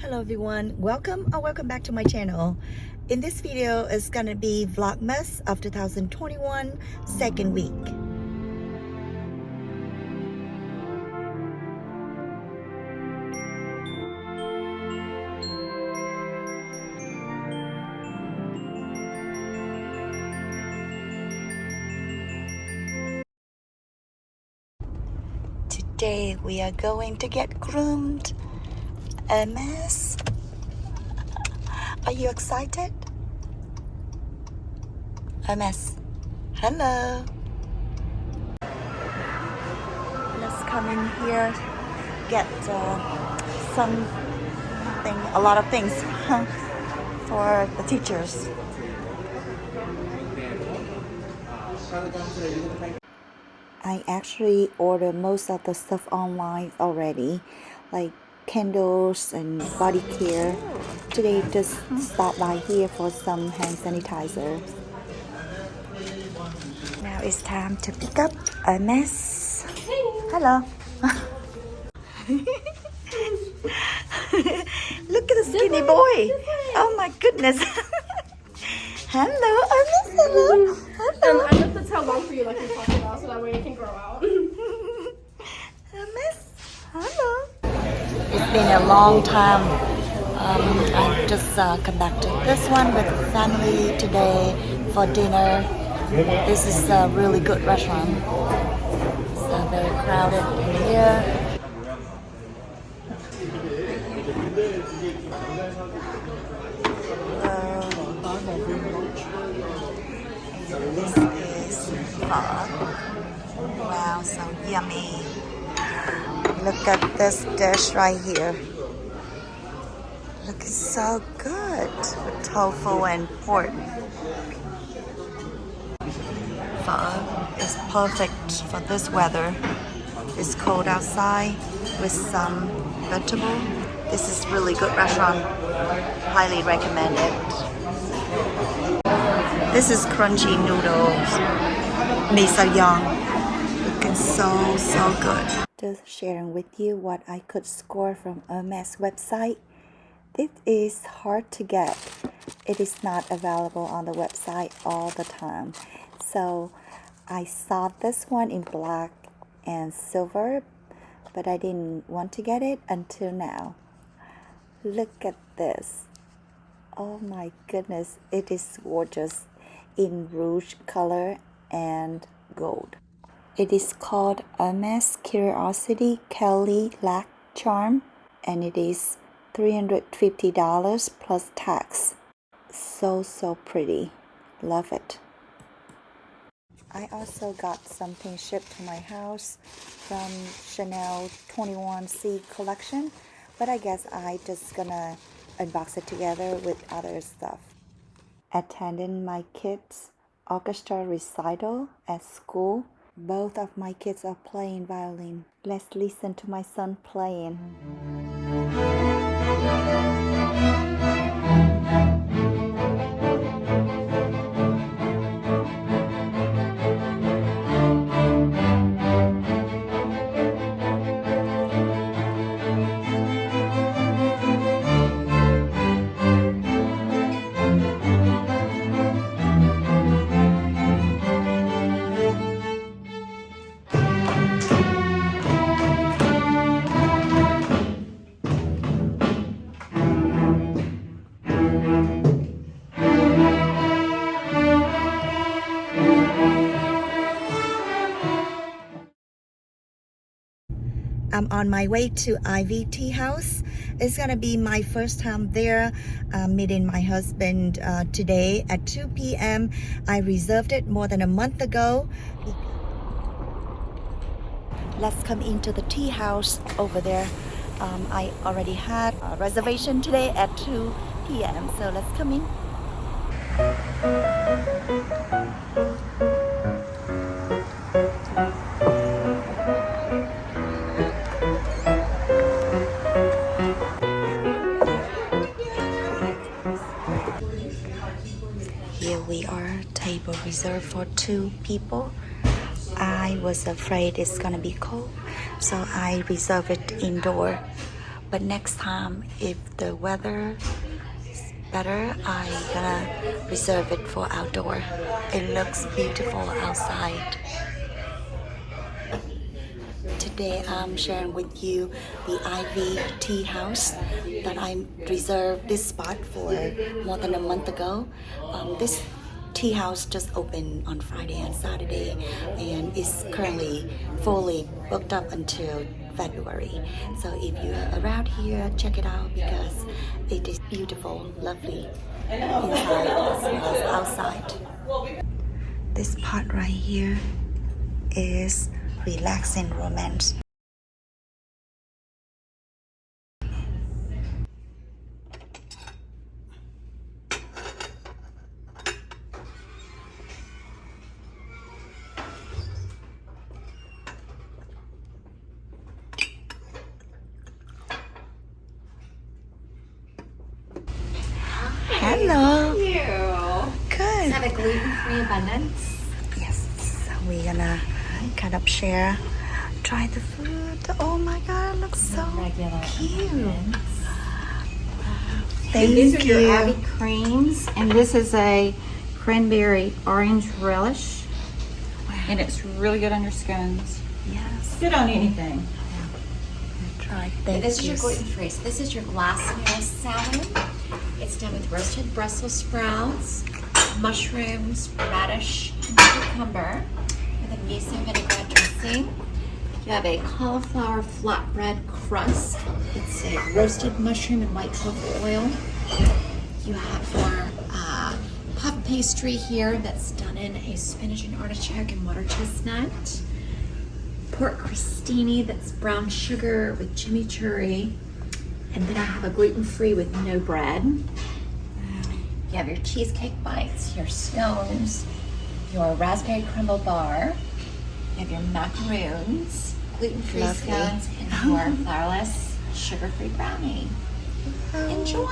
Hello everyone, welcome back to my channel. In this video is gonna be Vlogmas of 2021 second week. Today we are going to get groomed. Hermes. Are you excited? Hermes. Hello. Let's come in here, get a lot of things for the teachers. I actually ordered most of the stuff online already, like candles and body care. Today just stopped by here for some hand sanitizer. Now it's time to pick up Hermes. Hello. Look at the skinny boy. Oh my goodness. Hello, Hermes. Hello. Hello. I left the tail long for you like we talked about so that way it can grow out. Hermes. Hello. It's been a long time. I just come back to this one with family today for dinner. This is a really good restaurant. It's very crowded in here. This is pho. Wow, so yummy. Look at this dish right here. Looks so good with tofu and pork. Pho is perfect for this weather. It's cold outside with some vegetable. This is really good restaurant. Highly recommend it. This is crunchy noodles. Miso young. Looking so good. Just sharing with you what I could score from Hermes website. This is hard to get. It is not available on the website all the time. So I saw this one in black and silver, but I didn't want to get it until now. Look at this. Oh my goodness, it is gorgeous in rouge color and gold. It is called Hermes Curiosity Kelly Lac Charm, and it is $350 plus tax. So pretty. Love it. I also got something shipped to my house from Chanel 21C collection, but I guess I just gonna unbox it together with other stuff. Attending my kids' orchestra recital at school. Both of my kids are playing violin. Let's listen to my son playing. I'm on my way to Ivy Tea House. It's gonna be my first time there, meeting my husband today at 2 p.m. I reserved it more than a month ago. Let's come into the tea house over there. I already had a reservation today at 2 p.m. So let's come in. Here we are, table reserved for 2 people. I was afraid it's gonna be cold, so I reserved it indoor. But next time, if the weather is better, I'm gonna reserve it for outdoor. It looks beautiful outside. Today I'm sharing with you the Ivy Tea House that I reserved this spot for more than a month ago. This tea house just opened on Friday and Saturday and is currently fully booked up until February. So if you're around here, check it out because it is beautiful, lovely inside as well as outside. This part right here is relaxing romance. Hello. How are you? Good. Is that a gluten-free abundance? Yes. So we're gonna kind of share, try the food. Oh my god, it looks so Regular cute. abundance. Thank These are your you. Abbey creams, and this is a cranberry orange relish, and it's really good on your scones. Yes. Good on anything. Try. Okay, Thank this is you. your gluten-free. So this is your glass meal salad. It's done with roasted Brussels sprouts, mushrooms, radish, and cucumber, with a miso vinaigrette dressing. You have a cauliflower flatbread crust. It's a roasted mushroom and white truffle oil. You have your puff pastry here that's done in a spinach and artichoke and water chestnut. Pork crostini that's brown sugar with chimichurri. And then I have a gluten-free with no bread. You have your cheesecake bites, your scones, your raspberry crumble bar. You have your macaroons, gluten-free Lovely. scones, and your flourless, sugar-free brownie. Enjoy!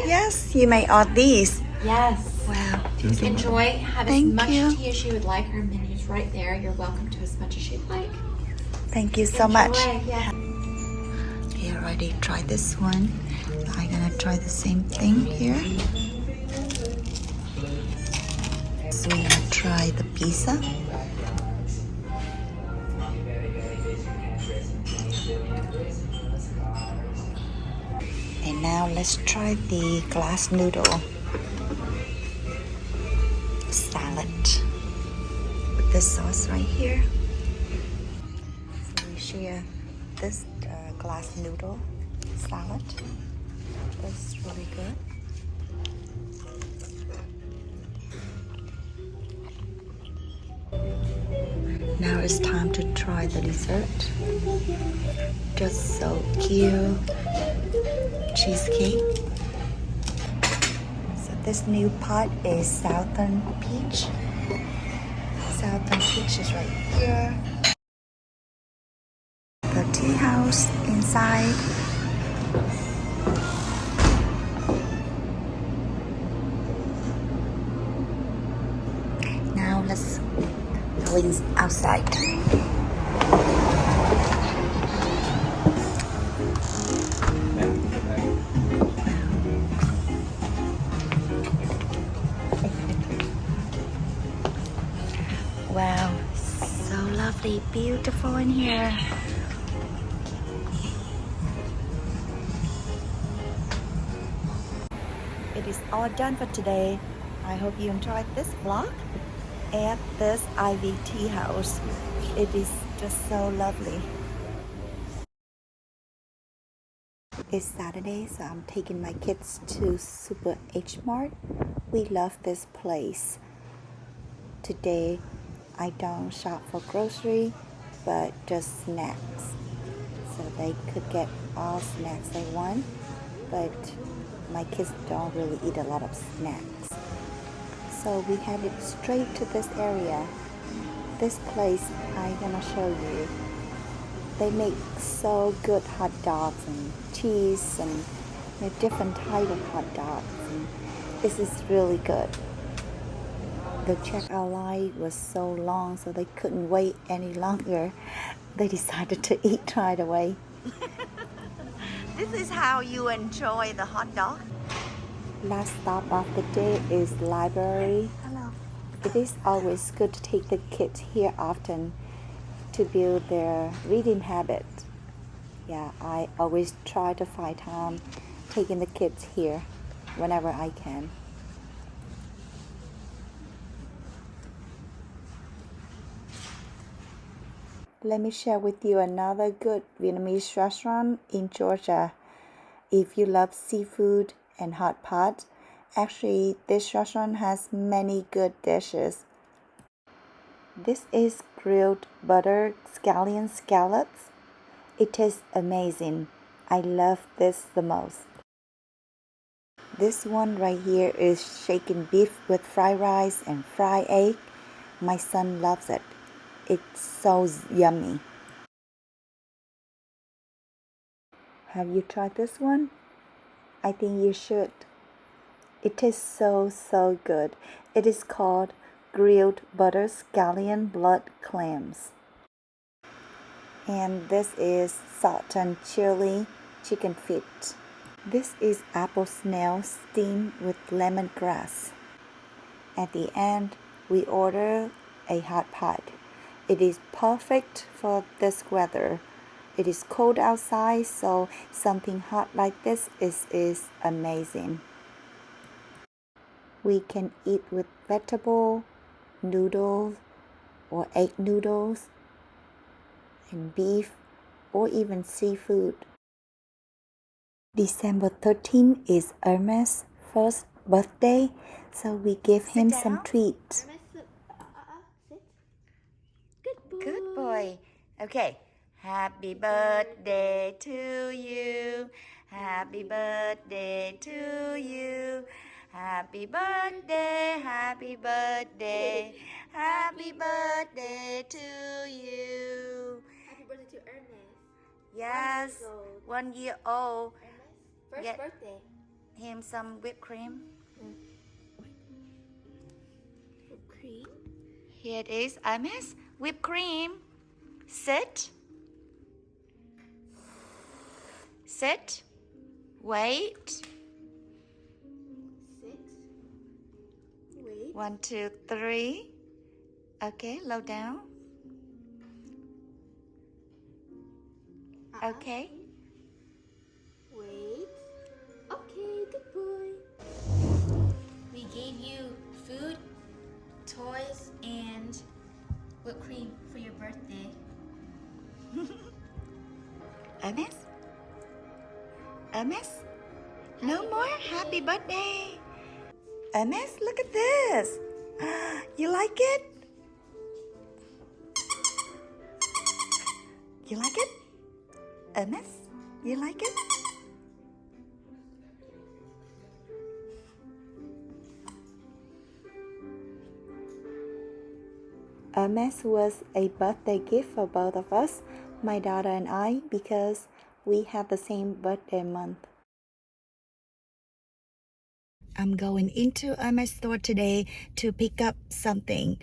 Yes, you may order these. Yes. Wow. Enjoy. Have Thank as much you. tea as you would like. Our menu's right there. You're welcome to as much as you'd like. Thank you so much. Yeah. You already tried this one. I'm gonna try the same thing here. So we're gonna try the pizza. And now let's try the glass noodle salad with this sauce right here. So we share this glass noodle salad. That's really good. Now it's time to try the dessert. Just so cute. Cheesecake. So this new pot is Southern Peach. Southern Peach is right here. The tea house inside. Now let's go outside. Wow, so lovely, beautiful in here. It is all done for today. I hope you enjoyed this vlog at this Ivy Tea House. It is just so lovely. It's Saturday, so I'm taking my kids to Super H Mart. We love this place. Today, I don't shop for grocery, but just snacks. So they could get all snacks they want, but my kids don't really eat a lot of snacks. So we headed straight to this area. This place I'm gonna show you. They make so good hot dogs and cheese and different type of hot dogs. And this is really good. The checkout line was so long, so they couldn't wait any longer. They decided to eat right away. This is how you enjoy the hot dog. Last stop of the day is library. Hello. It is always good to take the kids here often to build their reading habit. Yeah, I always try to find time taking the kids here whenever I can. Let me share with you another good Vietnamese restaurant in Georgia. If you love seafood and hot pot, actually this restaurant has many good dishes. This is grilled butter scallion scallops. It tastes amazing. I love this the most. This one right here is shaken beef with fried rice and fried egg. My son loves it. It's so yummy. Have you tried this one? I think you should. It tastes so good. It is called grilled butter scallion blood clams. And this is salt and chili chicken feet. This is apple snail steamed with lemongrass. At the end, we order a hot pot. It is perfect for this weather. It is cold outside, so something hot like this is amazing. We can eat with vegetable, noodles, or egg noodles, and beef, or even seafood. December 13 is Hermes' first birthday, so we give him some treats. Good boy. Okay. Happy birthday to you. Happy birthday to you. Happy birthday, happy birthday. Happy birthday to you. Happy birthday to Hermes. Yes, 1 year old. Hermes, first birthday. Him some whipped cream. Whipped cream. Here it is, Hermes, whipped cream. Sit. Sit. Wait. 6. Wait. 1, 2, 3. Okay, low down. Okay. Wait. Okay, good boy. We gave you food, toys, and whipped cream for your birthday. Hermes? Hermes? No more happy birthday. Hermes, look at this. You like it? You like it? Hermes, you like it? Hermes was a birthday gift for both of us, my daughter and I, because we have the same birthday month. I'm going into Hermes store today to pick up something,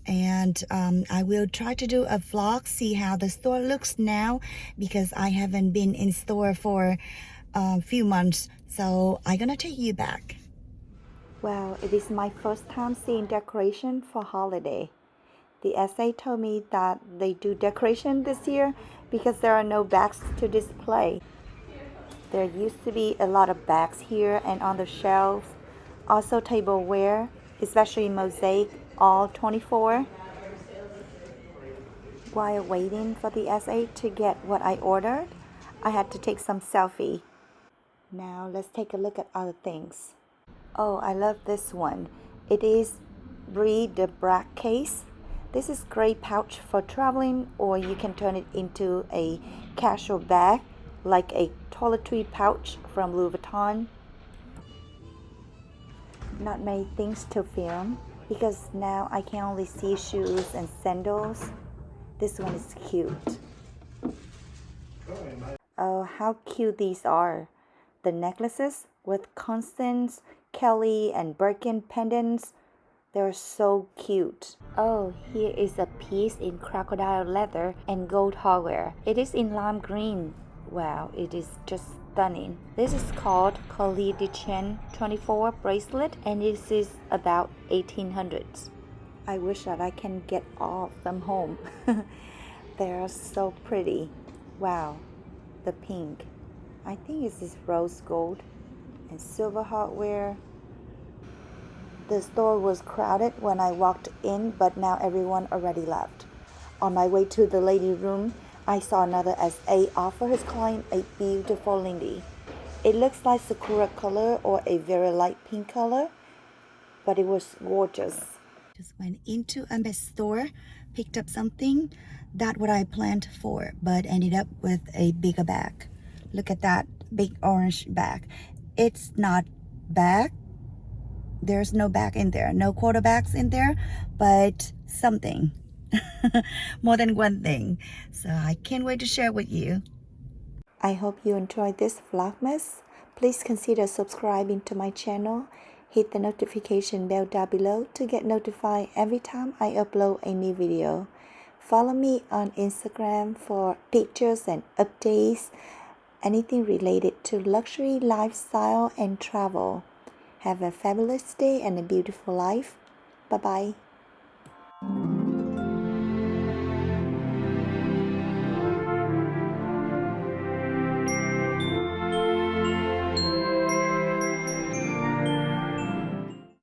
and I will try to do a vlog, see how the store looks now, because I haven't been in store for a few months, so I'm gonna take you back. Well, it is my first time seeing decoration for holiday. The SA told me that they do decoration this year because there are no bags to display. There used to be a lot of bags here and on the shelves. Also tableware, especially mosaic, all 24. While waiting for the SA to get what I ordered, I had to take some selfie. Now let's take a look at other things. Oh, I love this one. It is Brie de Brac case. This is great pouch for traveling, or you can turn it into a casual bag, like a toiletry pouch from Louis Vuitton. Not many things to film, because now I can only see shoes and sandals. This one is cute. Oh, how cute these are. The necklaces with Constance, Kelly, and Birkin pendants. They're so cute. Oh, here is a piece in crocodile leather and gold hardware. It is in lime green. Wow, it is just stunning. This is called Collier de Chain 24 bracelet, and this is about 1800s. I wish that I can get all of them home. They are so pretty. Wow, the pink. I think this is rose gold and silver hardware. The store was crowded when I walked in, but now everyone already left. On my way to the lady room, I saw another SA offer his client a beautiful lindy. It looks like sakura color or a very light pink color, but it was gorgeous. Just went into Hermes store, picked up something, not what I planned for, but ended up with a bigger bag. Look at that big orange bag. It's not bag. There's no bag in there, no quarter bags in there, but something. More than one thing. So I can't wait to share with you. I hope you enjoyed this Vlogmas. Please consider subscribing to my channel. Hit the notification bell down below to get notified every time I upload a new video. Follow me on Instagram for pictures and updates, anything related to luxury, lifestyle, and travel. Have a fabulous day and a beautiful life. Bye-bye.